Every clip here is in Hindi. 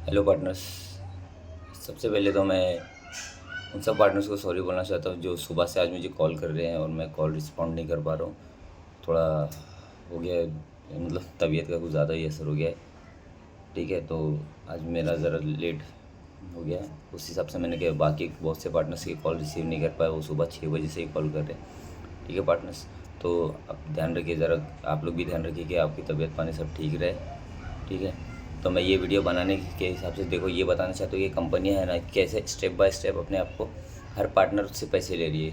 Hello partners. सबसे पहले तो मैं उन सब पार्टनर्स को सॉरी बोलना चाहता हूँ जो सुबह से आज मुझे कॉल कर रहे हैं और मैं कॉल रिस्पॉन्ड नहीं कर पा रहा हूँ। थोड़ा हो गया है, मतलब तबीयत का कुछ ज़्यादा ही असर हो गया है। ठीक है, तो आज मेरा ज़रा लेट हो गया है। उस हिसाब से मैंने कहा बाकी बहुत से पार्टनर्स की कॉल रिसीव नहीं कर पाया, वो सुबह 6 बजे से ही कॉल कर रहे हैं। ठीक है पार्टनर्स, तो आप ध्यान रखिए ज़रा, आप लोग भी ध्यान रखिए कि आपकी तबीयत पानी सब ठीक रहे। ठीक है, तो मैं ये वीडियो बनाने के हिसाब से देखो ये बताना चाहता हूँ कि कंपनियां है ना कैसे स्टेप बाय स्टेप अपने आप को हर पार्टनर से पैसे ले रही है।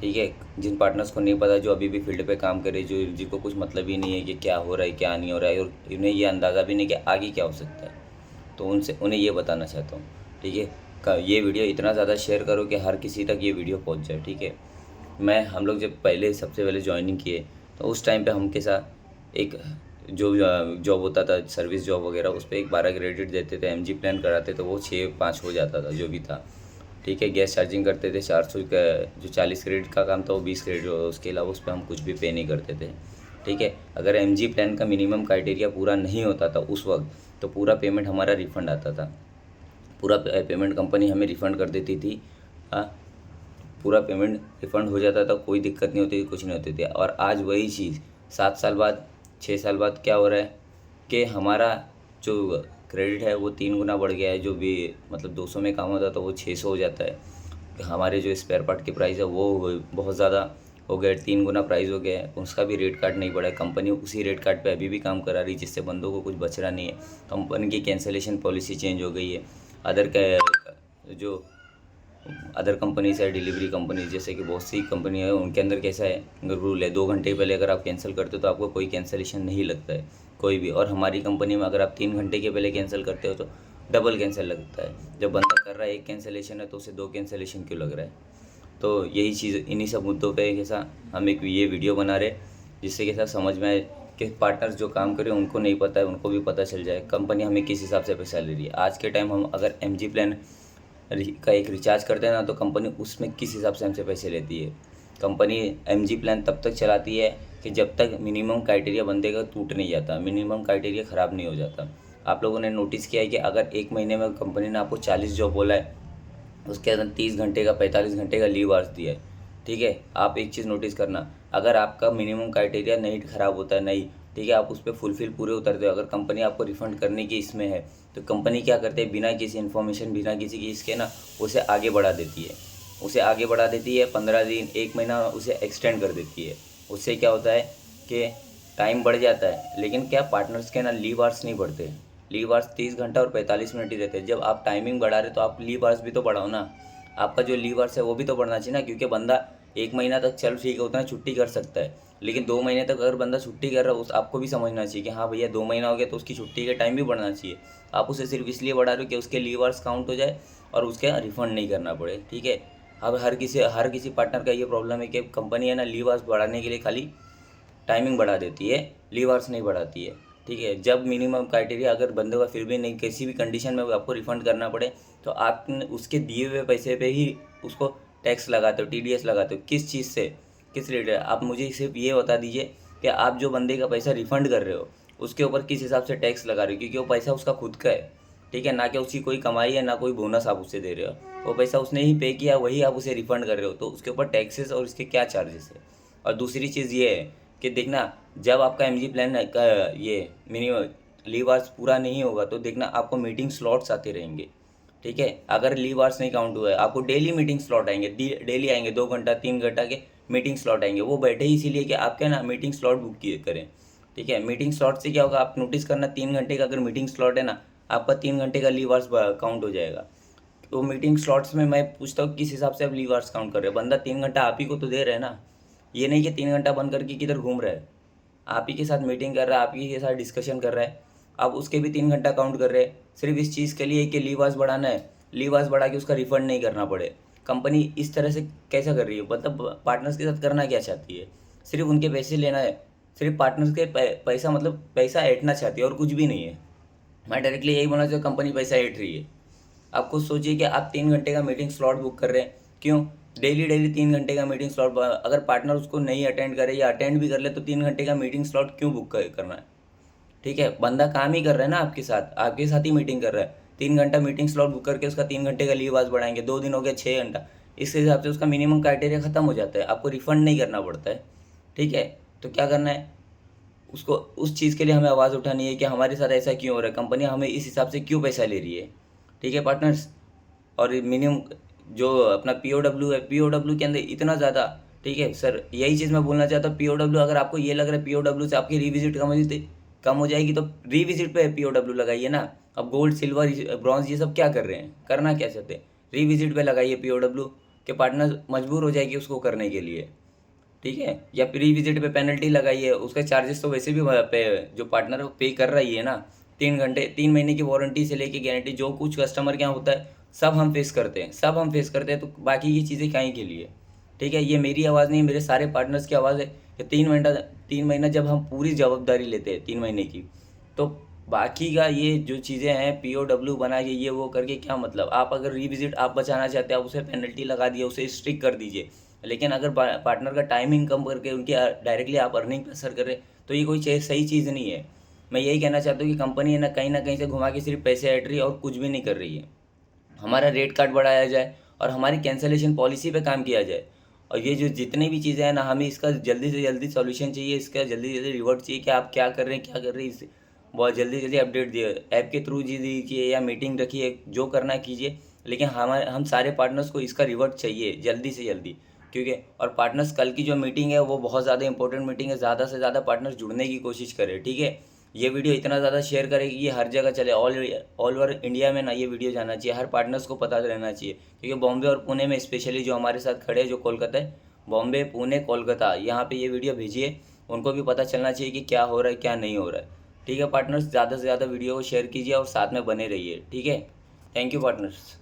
ठीक है, जिन पार्टनर्स को नहीं पता, जो अभी भी फील्ड पे काम करे, जो जिनको कुछ मतलब ही नहीं है कि क्या हो रहा है क्या नहीं हो रहा है, और उन्हें ये अंदाज़ा भी नहीं कि आगे क्या हो सकता है, तो उनसे उन्हें ये बताना चाहता हूँ। ठीक है, ये वीडियो इतना ज़्यादा शेयर करो कि हर किसी तक ये वीडियो पहुँच जाए। ठीक है, हम लोग जब पहले सबसे पहले ज्वाइनिंग किए तो उस टाइम पे हम के साथ एक जो जॉब होता था, सर्विस जॉब वगैरह, उस पर एक 12 क्रेडिट देते थे, एमजी प्लान कराते तो वो 6-5 हो जाता था जो भी था। ठीक है, गैस चार्जिंग करते थे 400 का, जो 40 क्रेडिट का काम था वो 20 क्रेडिट, उसके अलावा उस पर हम कुछ भी पे नहीं करते थे। ठीक है, अगर एमजी प्लान का मिनिमम क्राइटेरिया पूरा नहीं होता था उस वक्त, तो पूरा पेमेंट हमारा रिफ़ंड आता था। पूरा पेमेंट कंपनी हमें रिफ़ंड कर देती थी। हाँ, पूरा पेमेंट रिफ़ंड हो जाता था, कोई दिक्कत नहीं होती थी, कुछ नहीं होती थी। और आज वही चीज़ 7 साल बाद, 6 साल बाद क्या हो रहा है कि हमारा जो क्रेडिट है वो 3 गुना बढ़ गया है। जो भी मतलब 200 में काम होता था वो 600 हो जाता है। हमारे जो स्पेयर पार्ट की प्राइस है वो बहुत ज़्यादा हो गया, 3 गुना प्राइस हो गया है। उसका भी रेट कार्ड नहीं बढ़ा है, कंपनी उसी रेट कार्ड पे अभी भी काम करा रही है, जिससे बंदों को कुछ बच रहा नहीं है। कंपनी की कैंसलेशन पॉलिसी चेंज हो गई है। अदर का जो अदर कंपनीज है, डिलीवरी कंपनी, जैसे कि बहुत सी कंपनी है, उनके अंदर कैसा है, अगर रूल है 2 घंटे पहले अगर आप कैंसिल करते हो तो आपको कोई कैंसलेशन नहीं लगता है कोई भी। और हमारी कंपनी में अगर आप 3 घंटे के पहले कैंसिल करते हो तो डबल कैंसिल लगता है। जब बंदा कर रहा है एक कैंसिलेशन है तो उसे 2 कैंसिलेशन क्यों लग रहा है। तो यही चीज़, इन्हीं सब मुद्दों पे कैसा हम एक ये वीडियो बना रहे, जिससे कैसा समझ में आए कि पार्टनर्स जो काम करें उनको नहीं पता है, उनको भी पता चल जाए कंपनी हमें किस हिसाब से पैसा ले रही है। आज के टाइम हम अगर एमजी प्लान का एक रिचार्ज करते हैं ना, तो कंपनी उसमें किस हिसाब से हमसे पैसे लेती है। कंपनी एमजी प्लान तब तक चलाती है कि जब तक मिनिमम क्राइटेरिया बंदे का टूट नहीं जाता, मिनिमम क्राइटेरिया ख़राब नहीं हो जाता। आप लोगों ने नोटिस किया है कि अगर एक महीने में कंपनी ने आपको 40 जॉब बोला है, उसके अंदर 30 घंटे का 45 घंटे का लीव आवर्स दिया है। ठीक है, आप एक चीज़ नोटिस करना, अगर आपका मिनिमम क्राइटेरिया नहीं ख़राब होता है, नहीं, ठीक है, आप उस पर फुलफिल पूरे उतरते हो, अगर कंपनी आपको रिफंड करने की इसमें है, तो कंपनी क्या करते हैं, बिना किसी इन्फॉर्मेशन, बिना किसी की इसके ना, उसे आगे बढ़ा देती है। उसे आगे बढ़ा देती है, 15 दिन, एक महीना उसे एक्सटेंड कर देती है। उससे क्या होता है कि टाइम बढ़ जाता है, लेकिन क्या पार्टनर्स के ना लीव आवर्स नहीं बढ़ते। लीव आवर्स 30 घंटा और 45 मिनट ही रहते हैं। जब आप टाइमिंग बढ़ा रहे तो आप लीव आवर्स भी तो बढ़ाओ ना। आपका जो लीव आवर्स है वो भी तो बढ़ना चाहिए ना, क्योंकि बंदा एक महीना तक चल ठीक है, उतना छुट्टी कर सकता है, लेकिन 2 महीने तक अगर बंदा छुट्टी कर रहा है, उस आपको भी समझना चाहिए कि हाँ भैया 2 महीना हो गया तो उसकी छुट्टी का टाइम भी बढ़ना चाहिए। आप उसे सिर्फ इसलिए बढ़ा रहे हो कि उसके लीव आवर्स काउंट हो जाए और उसके रिफंड नहीं करना पड़े। ठीक है, अब हर किसी पार्टनर का ये प्रॉब्लम है कि कंपनी है ना लीव आवर्स बढ़ाने के लिए खाली टाइमिंग बढ़ा देती है, लीव आवर्स नहीं बढ़ाती है। ठीक है, जब मिनिमम क्राइटेरिया अगर बंदे का फिर भी नहीं, किसी भी कंडीशन में आपको रिफंड करना पड़े, तो आप उसके दिए हुए पैसे पे ही उसको टैक्स लगाते हो, टीडीएस लगाते हो। किस चीज़ से, किस रिलेटेड, आप मुझे सिर्फ ये बता दीजिए कि आप जो बंदे का पैसा रिफंड कर रहे हो उसके ऊपर किस हिसाब से टैक्स लगा रहे हो, क्योंकि वो पैसा उसका खुद का है। ठीक है, ना कि उसकी कोई कमाई है, ना कोई बोनस आप उससे दे रहे हो, वो पैसा उसने ही पे किया, वही आप उसे रिफंड कर रहे हो, तो उसके ऊपर टैक्सेस और इसके क्या चार्जेस है। और दूसरी चीज़ ये है कि देखना, जब आपका एमजी प्लान का ये मिनिमम लीव आवर्स पूरा नहीं होगा तो देखना आपको मीटिंग स्लॉट्स आते रहेंगे। ठीक है, अगर लीव आवर्स नहीं काउंट हुआ है, आपको डेली मीटिंग स्लॉट आएंगे, डेली आएंगे, 2 घंटा 3 घंटा के मीटिंग स्लॉट आएंगे। वो बैठे ही इसीलिए कि आपके ना मीटिंग स्लॉट बुक किए करें। ठीक है, मीटिंग स्लॉट से क्या होगा, आप नोटिस करना, 3 घंटे का अगर मीटिंग स्लॉट है ना, आपका 3 घंटे का लीव आवर्स काउंट हो जाएगा। तो मीटिंग स्लॉट्स में मैं पूछता हूँ किस हिसाब से आप लीव आवर्स काउंट कर रहे हो। बंदा 3 घंटा आप ही को तो दे रहे हैं ना, ये नहीं कि 3 घंटा बंद करके किधर घूम रहा है। आप ही के साथ मीटिंग कर रहा है, आप ही के साथ डिस्कशन कर रहा है, आप उसके भी 3 घंटा काउंट कर रहे हैं, सिर्फ इस चीज़ के लिए कि लीव आवर्स बढ़ाना है, लीव आवर्स बढ़ा के उसका रिफंड नहीं करना पड़े। कंपनी इस तरह से कैसा कर रही है, मतलब पार्टनर्स के साथ करना क्या चाहती है, सिर्फ उनके पैसे लेना है, सिर्फ पार्टनर्स के पैसा, मतलब पैसा ऐंठना चाहती है और कुछ भी नहीं है। मैं डायरेक्टली यही बोलना चाहता हूँ, कंपनी पैसा ऐंठ रही है। आप खुद सोचिए कि आप 3 घंटे का मीटिंग स्लॉट बुक कर रहे हैं, क्यों, डेली डेली 3 घंटे का मीटिंग स्लॉट, अगर पार्टनर उसको नहीं अटेंड करे या अटेंड भी कर ले तो 3 घंटे का मीटिंग स्लॉट क्यों बुक करना है। ठीक है, बंदा काम ही कर रहा है ना, आपके साथ ही मीटिंग कर रहा है, 3 घंटा मीटिंग स्लॉट बुक करके उसका 3 घंटे का लीव आज बढ़ाएंगे, 2 दिन हो गया 6 घंटा। इस हिसाब से उसका मिनिमम क्राइटेरिया ख़त्म हो जाता है, आपको रिफंड नहीं करना पड़ता है। ठीक है, तो क्या करना है, उसको उस चीज़ के लिए हमें आवाज़ उठानी है कि हमारे साथ ऐसा क्यों हो रहा है, कंपनी हमें इस हिसाब से क्यों पैसा ले रही है। ठीक है पार्टनर्स, और मिनिमम जो अपना पीओडब्ल्यू है, पीओडब्ल्यू के अंदर इतना ज़्यादा, ठीक है सर, यही चीज़ मैं बोलना चाहता हूँ। पीओडब्ल्यू अगर आपको ये लग रहा है पीओडब्ल्यू से आपकी रिविजिट कम हो जाएगी, तो रिविजिट पे पीओडब्ल्यू लगाइए ना। अब गोल्ड सिल्वर ब्रॉन्ज ये सब क्या कर रहे हैं, करना क्या चाहते हैं, रिविजिट पे लगाइए पीओडब्ल्यू के पार्टनर मजबूर हो जाएगी उसको करने के लिए। ठीक है, या प्री विजिट पे पेनल्टी लगाइए, उसके चार्जेस तो वैसे भी पे जो पार्टनर है वो पे कर रही है ना। 3 घंटे 3 महीने की वारंटी से लेके गारंटी जो कुछ कस्टमर के यहाँ होता है सब हम फेस करते हैं, सब हम फेस करते हैं, तो बाकी की चीज़ें काहे के लिए। ठीक है, ये मेरी आवाज़ नहीं है, मेरे सारे पार्टनर्स की आवाज़ है कि 3 महीना जब हम पूरी जवाबदारी लेते हैं 3 महीने की, तो बाकी का ये जो चीज़ें हैं पीओडब्ल्यू बना के ये वो करके क्या मतलब। आप अगर रिविजिट आप बचाना चाहते हैं, आप उसे पेनल्टी लगा दिए, उसे स्ट्रिक्ट कर दीजिए। लेकिन अगर पार्टनर का टाइमिंग कम करके उनकी डायरेक्टली आप अर्निंग पे असर करें, तो ये कोई सही चीज़ नहीं है। मैं यही कहना चाहता हूँ कि कंपनी है ना कहीं से घुमा के सिर्फ पैसे ऐड रही है और कुछ भी नहीं कर रही है। हमारा रेट कार्ड बढ़ाया जाए और हमारी कैंसलेशन पॉलिसी पे काम किया जाए। और ये जो जितनी भी चीज़ें हैं ना, हमें इसका जल्दी से जल्दी सॉल्यूशन चाहिए, इसका जल्दी से जल्दी रिवर्ट चाहिए कि आप क्या कर रहे हैं, क्या कर रहे हैं। इसे बहुत जल्दी जल्दी अपडेट दिए, ऐप के थ्रू जी दीजिए या मीटिंग रखिए, जो करना है कीजिए। लेकिन हम सारे पार्टनर्स को इसका रिवर्ट चाहिए जल्दी से जल्दी, क्योंकि और पार्टनर्स कल की जो मीटिंग है वो बहुत ज़्यादा इंपॉर्टेंट मीटिंग है, ज़्यादा से ज़्यादा पार्टनर्स जुड़ने की कोशिश करें। ठीक है, ये वीडियो इतना ज़्यादा शेयर करें कि ये हर जगह चले, ऑल ओवर इंडिया में ना ये वीडियो जाना चाहिए, हर पार्टनर्स को पता रहना चाहिए। क्योंकि बॉम्बे और पुणे में स्पेशली जो हमारे साथ खड़े हैं, जो कोलकाता है, बॉम्बे पुणे कोलकाता, यहाँ पे ये वीडियो भेजिए, उनको भी पता चलना चाहिए कि क्या हो रहा है क्या नहीं हो रहा है। ठीक है पार्टनर्स, ज़्यादा से ज़्यादा वीडियो को शेयर कीजिए और साथ में बने रहिए। ठीक है, थैंक यू पार्टनर्स।